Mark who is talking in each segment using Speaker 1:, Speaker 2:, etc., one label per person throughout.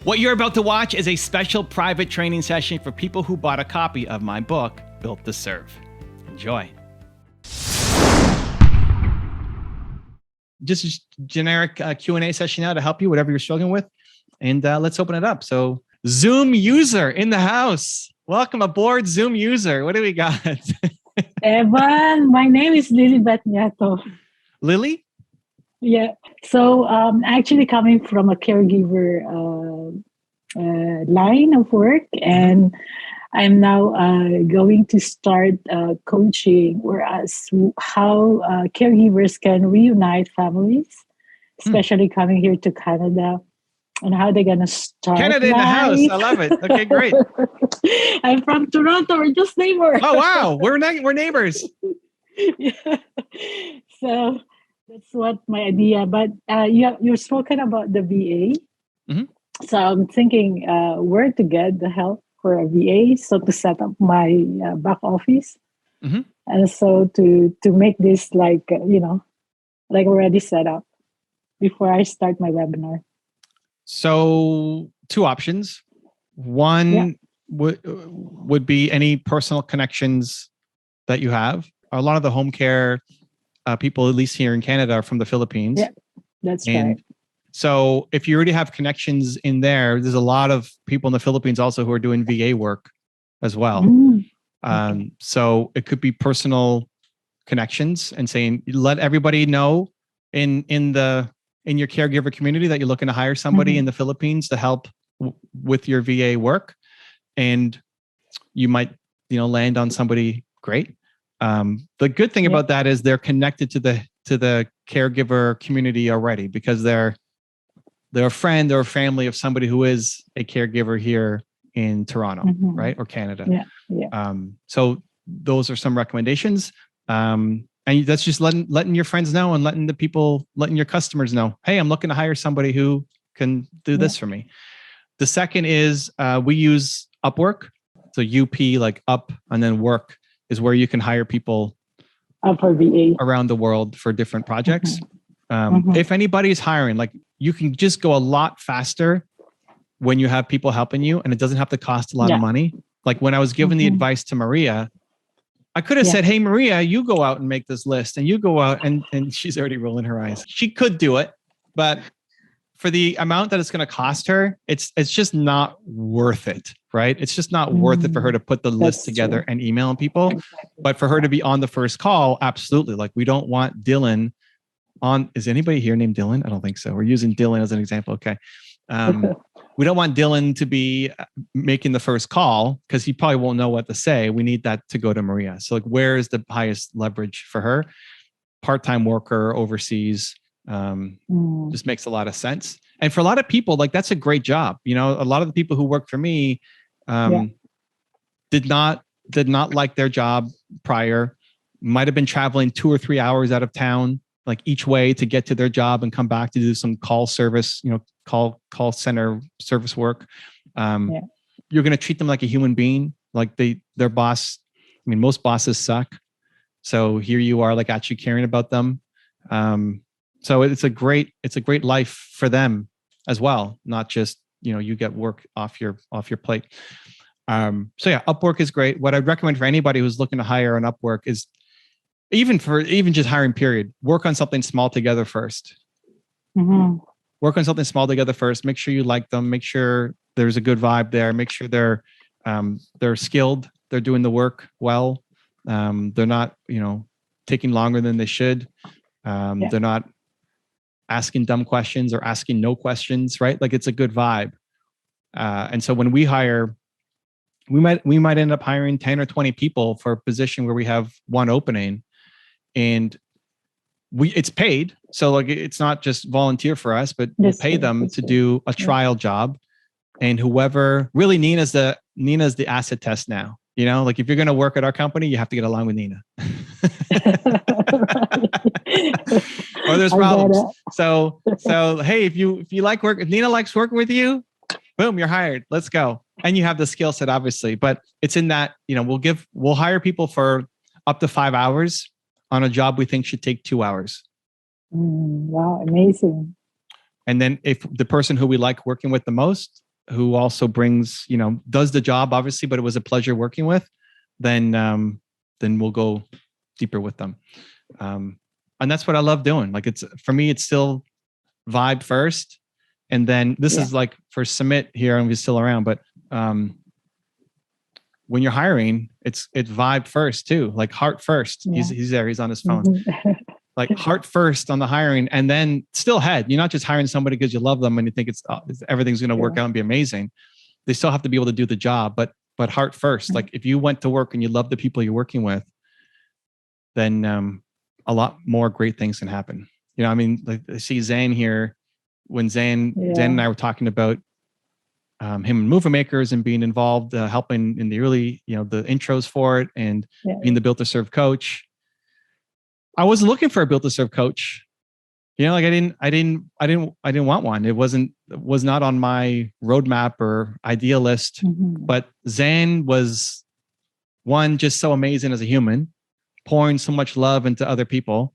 Speaker 1: What you're about to watch is a special private training session for people who bought a copy of my book, Built to Serve. Enjoy. Just a generic Q&A session now to help you, whatever you're struggling with. And let's open it up. So Zoom user in the house. Welcome aboard, Zoom user. What do we got?
Speaker 2: Evan, my name is Lilibet Nieto.
Speaker 1: Lily?
Speaker 2: Yeah. So actually coming from a caregiver line of work, and I'm now going to start coaching, whereas how caregivers can reunite families, especially coming here to Canada, and how they're gonna start
Speaker 1: Canada in the house. I love it. Okay, great.
Speaker 2: I'm from Toronto. We're just neighbors.
Speaker 1: Oh wow, we're neighbors.
Speaker 2: Yeah. So that's what my idea. But you're spoken about the VA. So I'm thinking where to get the help for a VA. So to set up my back office, and so to make this like already set up before I start my webinar.
Speaker 1: So two options. One would be any personal connections that you have. A lot of the home care people, at least here in Canada, are from the Philippines.
Speaker 2: Yeah, that's right.
Speaker 1: So if you already have connections in there, there's a lot of people in the Philippines also who are doing VA work as well. Okay. So it could be personal connections and saying, let everybody know in your caregiver community that you're looking to hire somebody in the Philippines to help with your VA work. And you might, land on somebody great. The good thing about that is they're connected to the caregiver community already, because they're a friend or a family of somebody who is a caregiver here in Toronto, right? Or Canada. So those are some recommendations. And that's just letting your friends know and letting your customers know, hey, I'm looking to hire somebody who can do this for me. The second is we use Upwork. So UP, like up, and then work is where you can hire people
Speaker 2: for VA
Speaker 1: around the world for different projects. If anybody's hiring, like, you can just go a lot faster when you have people helping you, and it doesn't have to cost a lot of money. Like when I was giving the advice to Maria, I could have said, hey, Maria, you go out and make this list, and you go out, and she's already rolling her eyes. She could do it, but for the amount that it's going to cost her, it's just not worth it, right? It's just not worth it for her to put the list together and email people. But for her to be on the first call, absolutely. Like, we don't want Dylan on. Is anybody here named Dylan? I don't think so. We're using Dylan as an example. Okay. We don't want Dylan to be making the first call because he probably won't know what to say. We need that to go to Maria. So like, where is the highest leverage for her? Part-time worker overseas. Just makes a lot of sense. And for a lot of people, like, that's a great job. A lot of the people who work for me did not like their job prior, might have been traveling 2 or 3 hours out of town, like each way to get to their job and come back to do some call service, call center service work. You're going to treat them like a human being, like their boss. I mean, most bosses suck. So here you are, like, actually caring about them. So it's a great life for them as well. Not just, you get work off your plate. So yeah, Upwork is great. What I'd recommend for anybody who's looking to hire on Upwork is even just hiring period, work on something small together first. Work on something small together first. Make sure you like them. Make sure there's a good vibe there. Make sure they're skilled. They're doing the work well. They're not, taking longer than they should. They're not asking dumb questions or asking no questions, right? Like, it's a good vibe. And so when we hire, we might end up hiring 10 or 20 people for a position where we have one opening, and it's paid. So like, it's not just volunteer for us, but we'll pay them to do a trial job. And whoever, really, Nina's the asset test now. Like, if you're going to work at our company, you have to get along with Nina. Or there's problems. So hey, if you like work, if Nina likes working with you, boom, you're hired. Let's go. And you have the skill set, obviously. But it's in that, we'll hire people for up to 5 hours on a job we think should take 2 hours.
Speaker 2: Wow, amazing.
Speaker 1: And then if the person who we like working with the most, who also brings, does the job obviously, but it was a pleasure working with, then we'll go deeper with them. And that's what I love doing. Like for me, it's still vibe first. And then this is like for Sumit here, and he's still around, but when you're hiring, it's vibe first too, like heart first. Yeah. He's there, he's on his phone. Mm-hmm. Like heart first on the hiring, and then still head. You're not just hiring somebody because you love them and you think everything's going to work out and be amazing. They still have to be able to do the job, but heart first. Like if you went to work and you love the people you're working with, then a lot more great things can happen. I mean, like I see Zane here. When Zane and I were talking about him and Movement Makers and being involved, helping in the early, the intros for it, and being the Built to Serve coach. I wasn't looking for a Built to Serve coach. Like I didn't want one. It was not on my roadmap or idea list. Mm-hmm. But Zane was one, just so amazing as a human, pouring so much love into other people,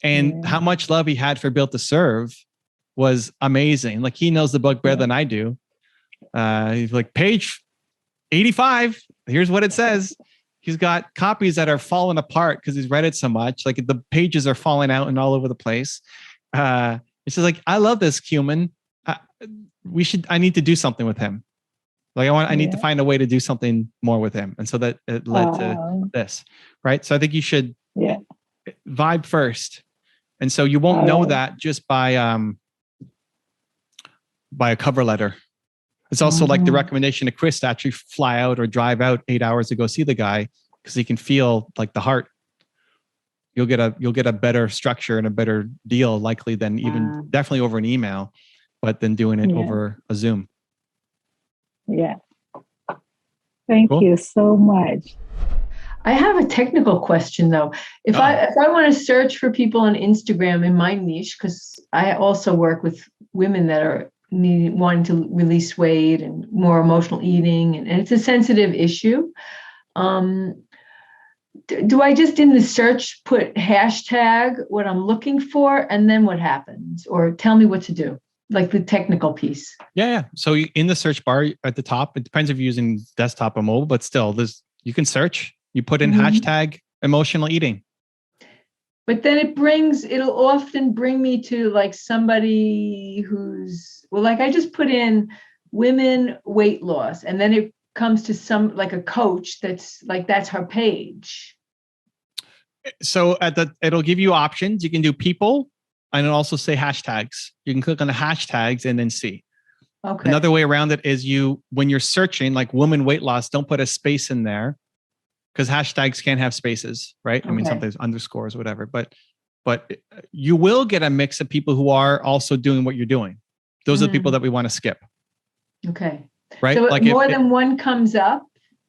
Speaker 1: and how much love he had for Built to Serve was amazing. Like he knows the book better than I do. He's like, page 85. Here's what it says. He's got copies that are falling apart because he's read it so much. Like the pages are falling out and all over the place. It's just like, I love this human. I need to do something with him. Like I need to find a way to do something more with him. And so that it led to this, right? So I think you should vibe first. And so you won't know that just by a cover letter. It's also like the recommendation to Chris to actually fly out or drive out 8 hours to go see the guy, because he can feel like the heart. You'll get a better structure and a better deal likely than even definitely over an email, but then doing it over a Zoom.
Speaker 2: Yeah. Thank you so much.
Speaker 3: I have a technical question though. If I want to search for people on Instagram in my niche, because I also work with women that are wanting to release weight and more emotional eating, and it's a sensitive issue. Do I just in the search put hashtag what I'm looking for, and then what happens? Or tell me what to do, like the technical piece.
Speaker 1: Yeah. So in the search bar at the top, it depends if you're using desktop or mobile, but still you can search. You put in hashtag emotional eating.
Speaker 3: But then it'll often bring me to like somebody who's, like I just put in women weight loss, and then it comes to some, like a coach that's her page.
Speaker 1: So it'll give you options. You can do people, and it'll also say hashtags. You can click on the hashtags and then see. Okay. Another way around it is when you're searching like woman weight loss, don't put a space in there, because hashtags can't have spaces, right? Okay. I mean, sometimes underscores, whatever, but you will get a mix of people who are also doing what you're doing. Those are the people that we want to skip. Okay. Right.
Speaker 3: So like more than one comes up,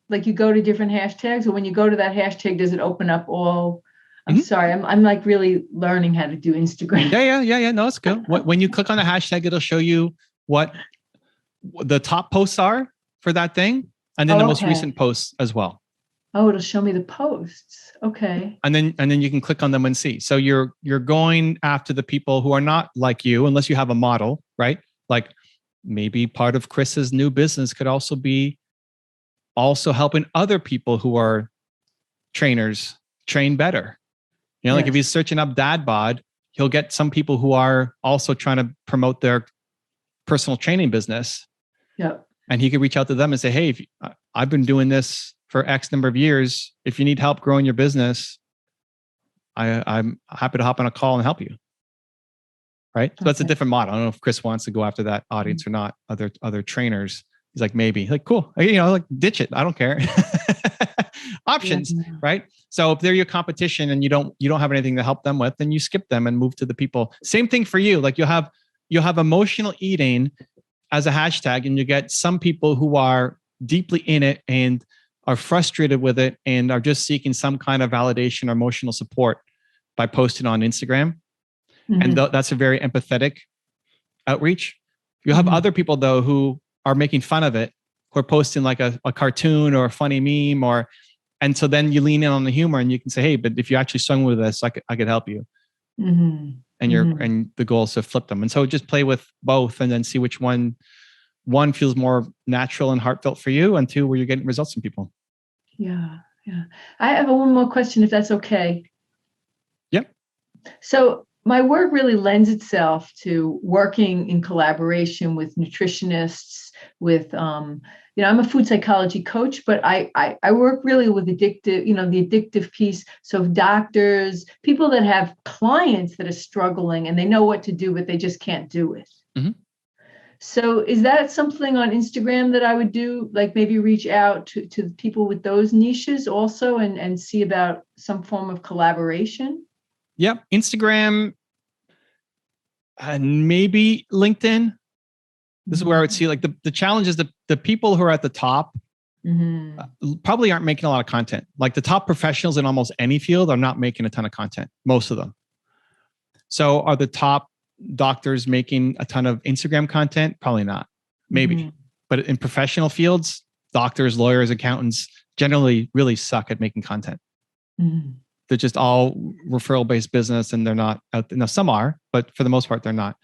Speaker 3: like you go to different hashtags, or when you go to that hashtag, does it open up all? I'm sorry. I'm like really learning how to do Instagram.
Speaker 1: Yeah. No, it's good. When you click on the hashtag, it'll show you what the top posts are for that thing. And then the most recent posts as well.
Speaker 3: Oh, it'll show me the posts. Okay.
Speaker 1: And then you can click on them and see. So you're going after the people who are not like you, unless you have a model, right? Like maybe part of Chris's new business could also be helping other people who are trainers train better. Like if he's searching up dad bod, he'll get some people who are also trying to promote their personal training business.
Speaker 3: Yep.
Speaker 1: And he could reach out to them and say, hey, I've been doing this for X number of years. If you need help growing your business, I'm happy to hop on a call and help you. Right. So that's a different model. I don't know if Chris wants to go after that audience or not. Other trainers. He's like, maybe. Like, cool. Like ditch it. I don't care. Options, right? So if they're your competition and you don't have anything to help them with, then you skip them and move to the people. Same thing for you. Like you'll have emotional eating as a hashtag, and you get some people who are deeply in it and are frustrated with it and are just seeking some kind of validation or emotional support by posting on Instagram. And that's a very empathetic outreach. You have other people though who are making fun of it, who are posting like a cartoon or a funny meme, and so then you lean in on the humor and you can say, hey, but if you actually struggle with this, I could help you. And and the goal is to flip them. And so just play with both and then see which one one feels more natural and heartfelt for you, and two, where you're getting results from people.
Speaker 3: Yeah. I have one more question, if that's okay.
Speaker 1: Yep.
Speaker 3: So my work really lends itself to working in collaboration with nutritionists, with, I'm a food psychology coach, but I work really with the addictive piece. So doctors, people that have clients that are struggling and they know what to do, but they just can't do it.
Speaker 1: Mm-hmm.
Speaker 3: So is that something on Instagram that I would do? Like maybe reach out to people with those niches also and see about some form of collaboration?
Speaker 1: Yep. Instagram and maybe LinkedIn. This is where I would see like the challenge is the people who are at the top probably aren't making a lot of content. Like the top professionals in almost any field are not making a ton of content, most of them. So are the top doctors making a ton of Instagram content? Probably not. Maybe. But in professional fields, doctors, lawyers, accountants generally really suck at making content. They're just all referral-based business and they're not out there. Now, some are, but for the most part, they're not.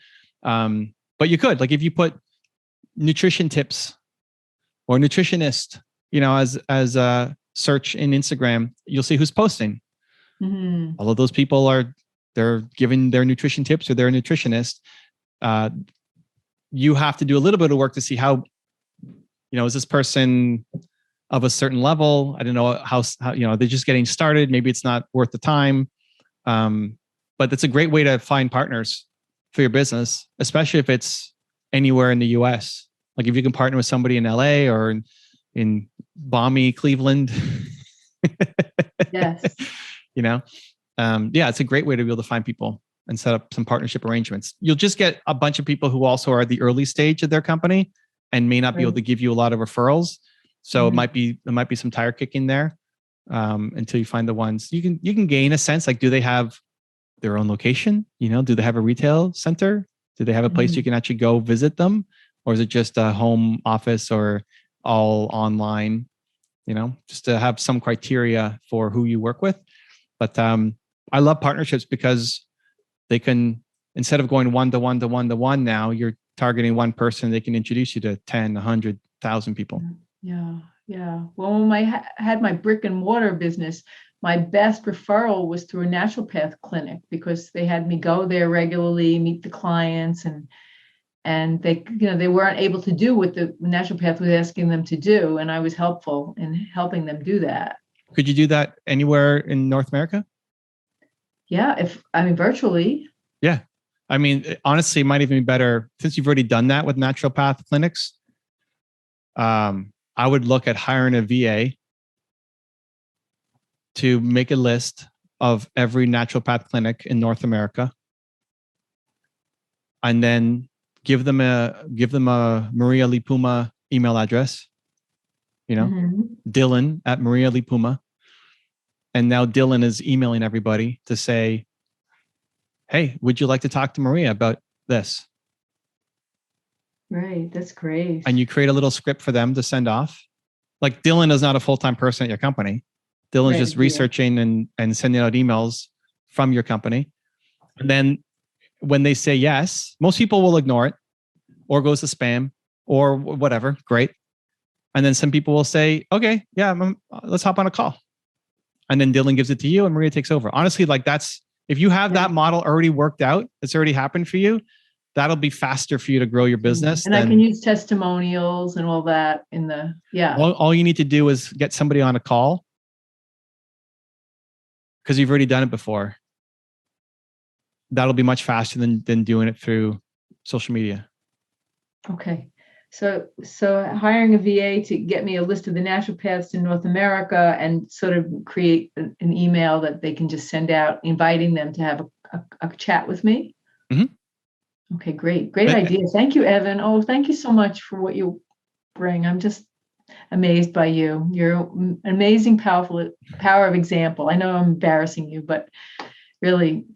Speaker 1: But you could, like if you put nutrition tips or nutritionist, as a search in Instagram, you'll see who's posting. All of those people they're giving their nutrition tips or they're a nutritionist. You have to do a little bit of work to see how, is this person of a certain level? I don't know how they're just getting started. Maybe it's not worth the time. But it's a great way to find partners for your business, especially if it's anywhere in the US. Like if you can partner with somebody in LA or in balmy Cleveland.
Speaker 3: Yes.
Speaker 1: It's a great way to be able to find people and set up some partnership arrangements. You'll just get a bunch of people who also are at the early stage of their company and may not be able to give you a lot of referrals. So it might be some tire kicking there until you find the ones you can gain a sense. Like, do they have their own location? Do they have a retail center? Do they have a place you can actually go visit them? Or is it just a home office or all online? Just to have some criteria for who you work with. But I love partnerships because they can, instead of going one to one to one to one, now you're targeting one person. They can introduce you to 10, 100,000 people.
Speaker 3: Yeah. Well, when I had my brick and mortar business, my best referral was through a naturopath clinic because they had me go there regularly, meet the clients, and they, they weren't able to do what the naturopath was asking them to do, and I was helpful in helping them do that.
Speaker 1: Could you do that anywhere in North America?
Speaker 3: Yeah, virtually.
Speaker 1: Yeah. Honestly, it might even be better since you've already done that with naturopath clinics. I would look at hiring a VA to make a list of every naturopath clinic in North America, and then give them a Maria Lipuma email address. Dylan at Maria Lipuma. And now Dylan is emailing everybody to say, hey, would you like to talk to Maria about this?
Speaker 3: Right. That's great.
Speaker 1: And you create a little script for them to send off. Like Dylan is not a full-time person at your company. Dylan's just researching and sending out emails from your company. And then when they say yes, most people will ignore it or goes to spam or whatever. Great. And then some people will say, okay, yeah, let's hop on a call. And then Dylan gives it to you and Maria takes over. Honestly, if you have that model already worked out, it's already happened for you, that'll be faster for you to grow your business.
Speaker 3: And I can use testimonials and all that
Speaker 1: All you need to do is get somebody on a call because you've already done it before. That'll be much faster than doing it through social media.
Speaker 3: Okay. So hiring a VA to get me a list of the naturopaths in North America and sort of create an email that they can just send out, inviting them to have a chat with me. Okay, great idea. Thank you, Evan. Oh, thank you so much for what you bring. I'm just amazed by you. You're an amazing, power of example. I know I'm embarrassing you, but really,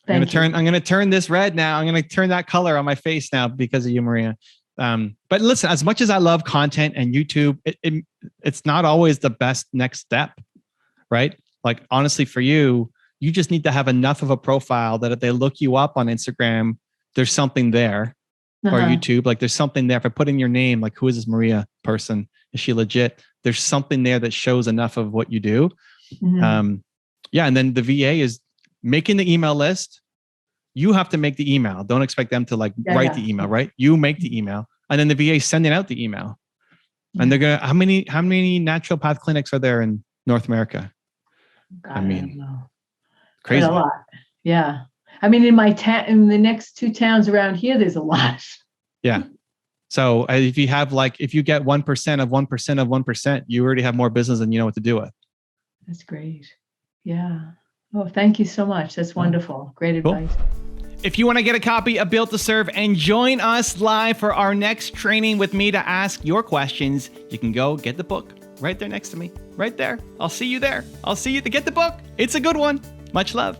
Speaker 3: I'm
Speaker 1: going to turn this red now. I'm going to turn that color on my face now because of you, Maria. But listen, as much as I love content and YouTube, it's not always the best next step, right? Like honestly, for you just need to have enough of a profile that if they look you up on Instagram, there's something there. or YouTube. Like there's something there. If I put in your name, like who is this Maria person? Is she legit? There's something there that shows enough of what you do. Yeah. And then the VA is making the email list. You have to make the email. Don't expect them to write the email, right? You make the email, and then the VA is sending out the email. And they're gonna, how many naturopath clinics are there in North America?
Speaker 3: God, I mean,
Speaker 1: crazy.
Speaker 3: A lot. Yeah. I mean, in the next 2 towns around here, there's a lot.
Speaker 1: Yeah. So if you have if you get 1% of 1% of 1%, you already have more business than you know what to do with.
Speaker 3: That's great. Yeah. Oh, thank you so much. That's wonderful. Great advice.
Speaker 1: If you want to get a copy of Built to Serve and join us live for our next training with me to ask your questions, you can go get the book right there next to me, right there. I'll see you there. I'll see you to get the book. It's a good one. Much love.